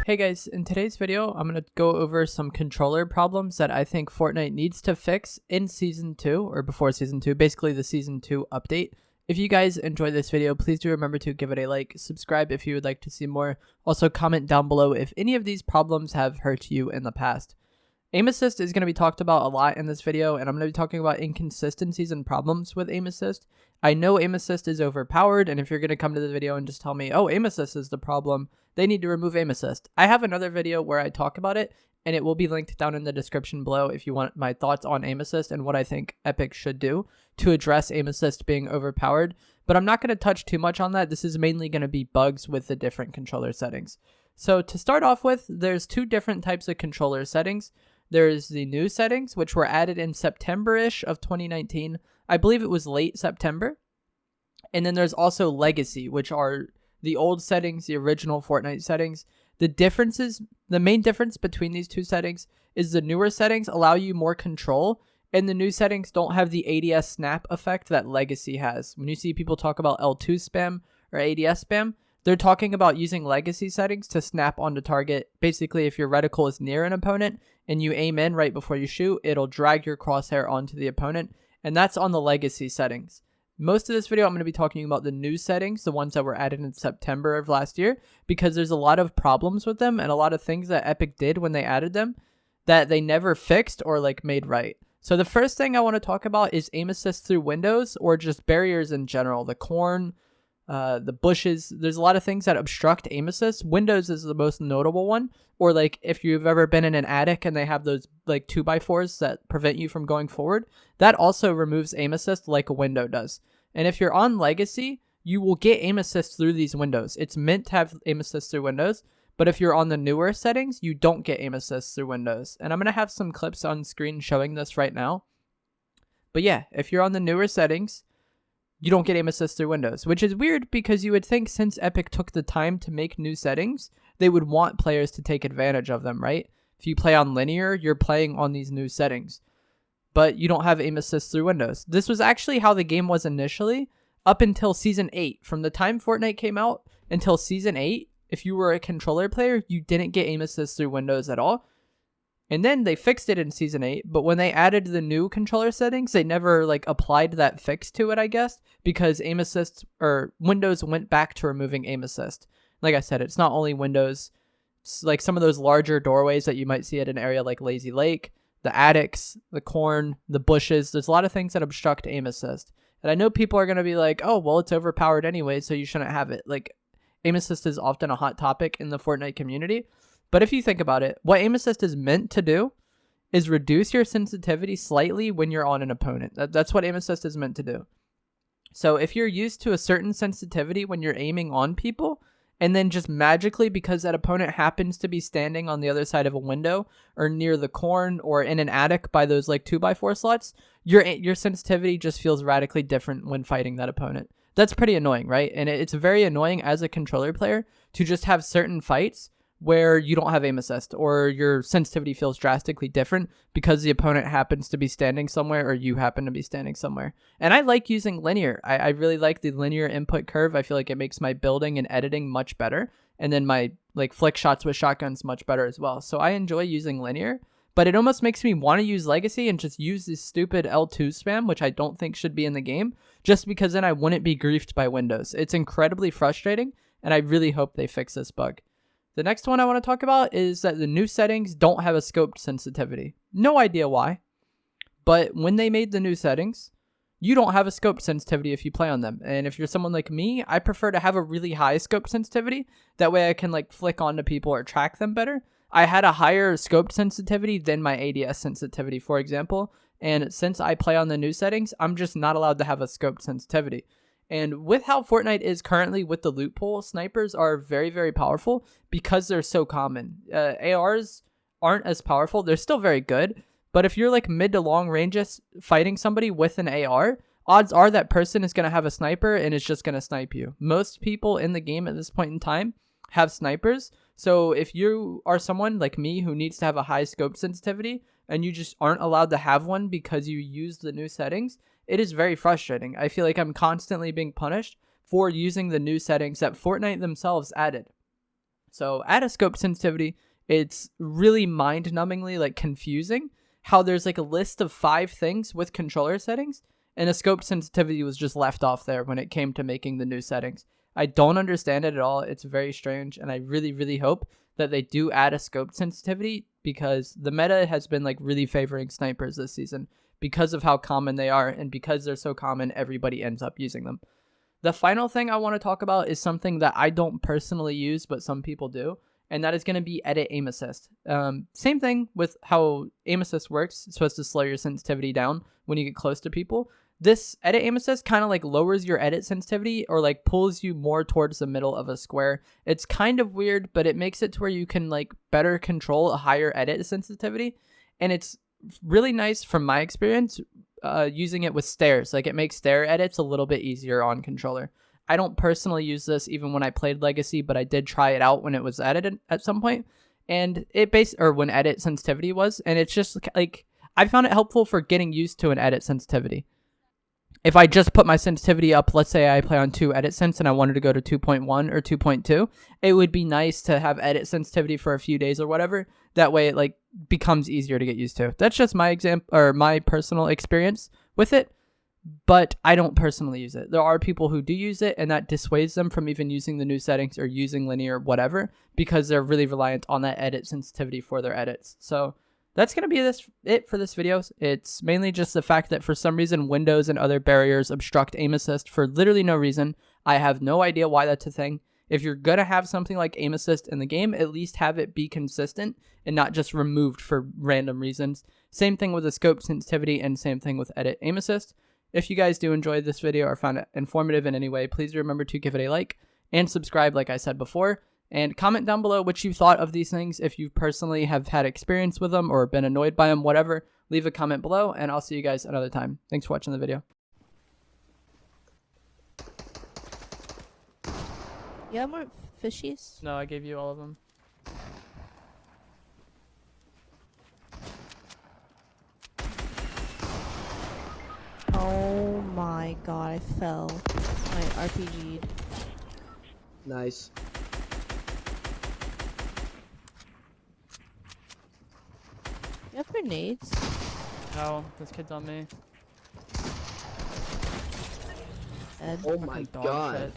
Hey guys, in today's video, I'm going to go over some controller problems that I think Fortnite needs to fix in Season 2, or before Season 2, basically the Season 2 update. If you guys enjoyed this video, please do remember to give it a like, subscribe if you would like to see more. Also comment down below if any of these problems have hurt you in the past. Aim assist is going to be talked about a lot in this video, and I'm going to be talking about inconsistencies and problems with aim assist. I know aim assist is overpowered, and if you're going to come to the video and just tell me, oh, aim assist is the problem, they need to remove aim assist. I have another video where I talk about it, and it will be linked down in the description below if you want my thoughts on aim assist and what I think Epic should do to address aim assist being overpowered. But I'm not going to touch too much on that. This is mainly going to be bugs with the different controller settings. So to start off with, there's two different types of controller settings. There's the new settings, which were added in September-ish of 2019. I believe it was late September. And then there's also legacy, which are the old settings, the original Fortnite settings. The main difference between these two settings is the newer settings allow you more control, and the new settings don't have the ADS snap effect that legacy has. When you see people talk about L2 spam or ADS spam, they're talking about using legacy settings to snap onto target. Basically, if your reticle is near an opponent and you aim in right before you shoot, it'll drag your crosshair onto the opponent, and that's on the legacy settings. Most of this video, I'm going to be talking about the new settings, the ones that were added in September of last year, because there's a lot of problems with them and a lot of things that Epic did when they added them that they never fixed or made right. So the first thing I want to talk about is aim assist through windows or just barriers in general. The corn, the bushes, there's a lot of things that obstruct aim assist. Windows is the most notable one. Or if you've ever been in an attic and they have those 2x4s that prevent you from going forward, that also removes aim assist like a window does. And if you're on legacy, you will get aim assist through these windows. It's meant to have aim assist through windows, but if you're on the newer settings, you don't get aim assist through windows. And I'm going to have some clips on screen showing this right now. But yeah, if you're on the newer settings, you don't get aim assist through windows, which is weird because you would think since Epic took the time to make new settings, they would want players to take advantage of them, right? If you play on linear, you're playing on these new settings, but you don't have aim assist through windows. This was actually how the game was initially up until Season 8. From the time Fortnite came out until Season 8, if you were a controller player, you didn't get aim assist through windows at all. And then they fixed it in Season 8, but when they added the new controller settings, they never applied that fix to it, I guess, because aim assist or Windows went back to removing aim assist. Like I said, it's not only windows. It's some of those larger doorways that you might see at an area like Lazy Lake, the attics, the corn, the bushes. There's a lot of things that obstruct aim assist. And I know people are going to be like, oh, well, it's overpowered anyway, so you shouldn't have it. Aim assist is often a hot topic in the Fortnite community. But if you think about it, what aim assist is meant to do is reduce your sensitivity slightly when you're on an opponent. That's what aim assist is meant to do. So if you're used to a certain sensitivity when you're aiming on people, and then just magically because that opponent happens to be standing on the other side of a window or near the corn or in an attic by those 2x4 slots, your sensitivity just feels radically different when fighting that opponent. That's pretty annoying, right? And it's very annoying as a controller player to just have certain fights where you don't have aim assist or your sensitivity feels drastically different because the opponent happens to be standing somewhere or you happen to be standing somewhere. And I like using linear. I really like the linear input curve. I feel like it makes my building and editing much better. And then my flick shots with shotguns much better as well. So I enjoy using linear, but it almost makes me want to use legacy and just use this stupid L2 spam, which I don't think should be in the game, just because then I wouldn't be griefed by windows. It's incredibly frustrating, and I really hope they fix this bug. The next one I want to talk about is that the new settings don't have a scoped sensitivity. No idea why, but when they made the new settings, you don't have a scoped sensitivity if you play on them. And if you're someone like me, I prefer to have a really high scoped sensitivity. That way I can flick onto people or track them better. I had a higher scoped sensitivity than my ADS sensitivity, for example. And since I play on the new settings, I'm just not allowed to have a scoped sensitivity. And with how Fortnite is currently with the loot pool, snipers are very, very powerful because they're so common. ARs aren't as powerful. They're still very good. But if you're mid to long ranges fighting somebody with an AR, odds are that person is going to have a sniper and is just going to snipe you. Most people in the game at this point in time have snipers. So if you are someone like me who needs to have a high scope sensitivity and you just aren't allowed to have one because you use the new settings, it is very frustrating. I feel like I'm constantly being punished for using the new settings that Fortnite themselves added. So add a scope sensitivity. It's really mind-numbingly like confusing how there's like a list of 5 things with controller settings, and a scope sensitivity was just left off there when it came to making the new settings. I don't understand it at all. It's very strange, and I really, really hope that they do add a scope sensitivity, because the meta has been like really favoring snipers this season because of how common they are, and because they're so common, everybody ends up using them. The final thing I want to talk about is something that I don't personally use, but some people do, and that is going to be edit aim assist. Same thing with how aim assist works. It's supposed to slow your sensitivity down when you get close to people. This edit aim assist kind of like lowers your edit sensitivity, or like pulls you more towards the middle of a square. It's kind of weird, but it makes it to where you can like better control a higher edit sensitivity, and it's really nice from my experience using it with stairs. Like, it makes stair edits a little bit easier on controller. I don't personally use this even when I played Legacy, but I did try it out when it was edited at some point, and when edit sensitivity was, and it's just like, I found it helpful for getting used to an edit sensitivity. If I just put my sensitivity up, let's say I play on 2 edit sense and I wanted to go to 2.1 or 2.2, it would be nice to have edit sensitivity for a few days or whatever. That way it like becomes easier to get used to. That's just my my personal experience with it, but I don't personally use it. There are people who do use it, and that dissuades them from even using the new settings or using linear whatever, because they're really reliant on that edit sensitivity for their edits. So that's going to be it for this video. It's mainly just the fact that for some reason Windows and other barriers obstruct aim assist for literally no reason. I have no idea why that's a thing. If you're going to have something like aim assist in the game, at least have it be consistent and not just removed for random reasons. Same thing with the scope sensitivity, and same thing with edit aim assist. If you guys do enjoy this video or found it informative in any way, please remember to give it a like and subscribe like I said before. And comment down below what you thought of these things. If you personally have had experience with them or been annoyed by them, whatever, leave a comment below, and I'll see you guys another time. Thanks for watching the video. You have more fishies? No, I gave you all of them. Oh my god, I fell. My RPG'd. Nice. You have grenades? No, this kid's on me. Ed. Oh my Fucking dog god. shit.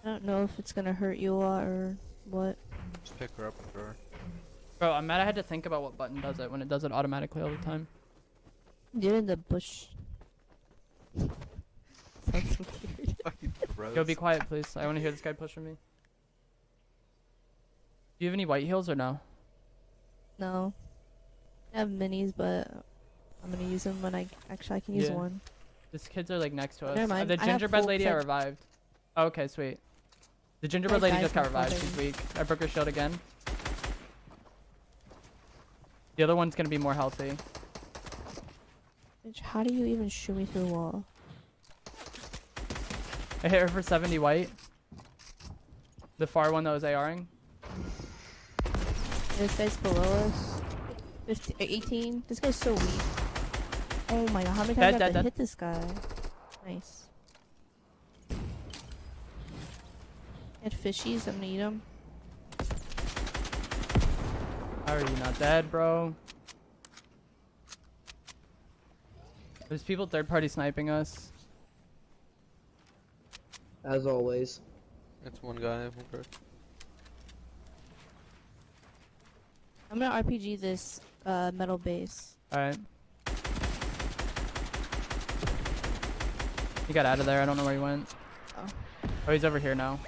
I don't know if it's gonna hurt you a lot or what. Just pick her up and throw her. Bro, I'm mad I had to think about what button does it when it does it automatically all the time. Get in the bush. Sounds so weird. Fucking gross. Yo, be quiet, please. I want to hear this guy pushing me. Do you have any white heels or no? No. I have minis, but I'm gonna use them when I can use Yeah. one. These kids are like next to us. Never mind, The I have gingerbread full lady I set. revived. Oh, okay, sweet. The gingerbread That lady guy's just got not revived. fucking- She's weak. I broke her shield again. The other one's gonna be more healthy. Bitch, how do you even shoot me through a wall? I hit her for 70 white. The far one that was ARing. This guy's below us. 15, 18. This guy's so weak. Oh my god, how many times do I have to hit this guy? Nice. Had fishies, I'm gonna eat them. How are you not dead, bro? There's people third-party sniping us. As always. It's one guy, one person. I'm gonna RPG this metal base. Alright. He got out of there. I don't know where he went. Oh. Oh, he's over here now.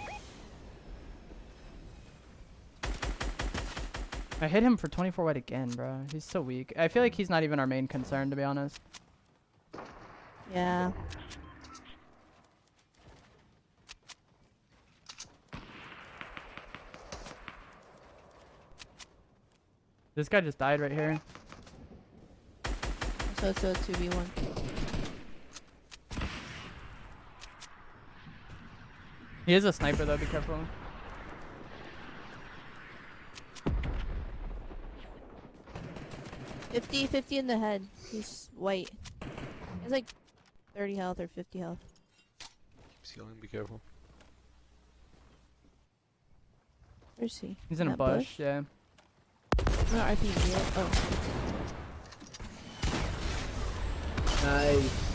I hit him for 24 white again, bro. He's so weak. I feel like he's not even our main concern, to be honest. Yeah. This guy just died right here. So it's a 2v1. He is a sniper, though. Be careful. Fifty in the head. He's white. He's like 30 health or 50 health. Keep healing, be careful. Where's he? He's in a that bush, yeah. Not RPG yet. Oh. Nice.